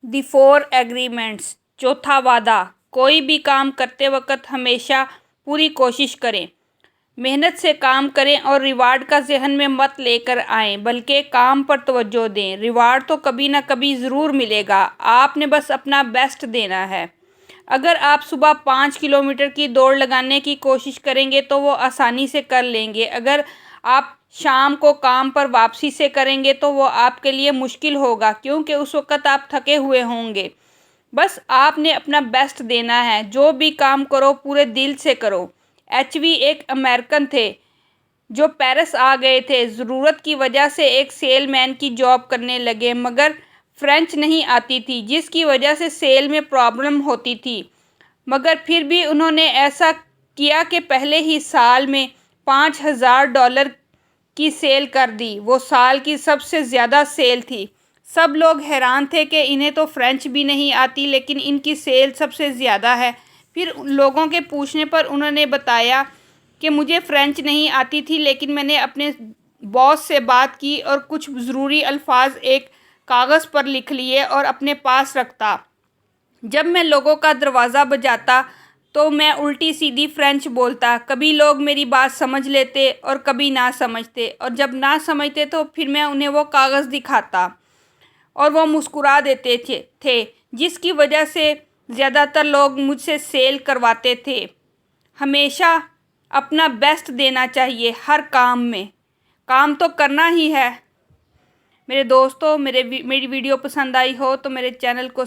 दी 4 agreements. चौथा वादा, कोई भी काम करते वक्त हमेशा पूरी कोशिश करें, मेहनत से काम करें और रिवार्ड का जहन में मत लेकर आएं, बल्कि काम पर तवज्जो दें। रिवार्ड तो कभी ना कभी ज़रूर मिलेगा, आपने बस अपना बेस्ट देना है। अगर आप सुबह 5 किलोमीटर की दौड़ लगाने की कोशिश करेंगे तो वो आसानी से कर लेंगे। अगर आप शाम को काम पर वापसी से करेंगे तो वो आपके लिए मुश्किल होगा, क्योंकि उस वक़्त आप थके हुए होंगे। बस आपने अपना बेस्ट देना है। जो भी काम करो पूरे दिल से करो। HV एक अमेरिकन थे जो पेरिस आ गए थे। ज़रूरत की वजह से एक सेलमैन की जॉब करने लगे, मगर फ्रेंच नहीं आती थी, जिसकी वजह से सेल में प्रॉब्लम होती थी। मगर फिर भी उन्होंने ऐसा किया कि पहले ही साल में $5000 की सेल कर दी। वो साल की सबसे ज़्यादा सेल थी। सब लोग हैरान थे कि इन्हें तो फ्रेंच भी नहीं आती, लेकिन इनकी सेल सबसे ज़्यादा है। फिर लोगों के पूछने पर उन्होंने बताया कि मुझे फ्रेंच नहीं आती थी, लेकिन मैंने अपने बॉस से बात की और कुछ ज़रूरी अल्फाज एक कागज़ पर लिख लिए और अपने पास रखता। जब मैं लोगों का दरवाज़ा बजाता तो मैं उल्टी सीधी फ्रेंच बोलता। कभी लोग मेरी बात समझ लेते और कभी ना समझते, और जब ना समझते तो फिर मैं उन्हें वो कागज़ दिखाता और वो मुस्कुरा देते थे, जिसकी वजह से ज़्यादातर लोग मुझसे सेल करवाते थे। हमेशा अपना बेस्ट देना चाहिए हर काम में। काम तो करना ही है। मेरे दोस्तों, मेरी वीडियो पसंद आई हो तो मेरे चैनल को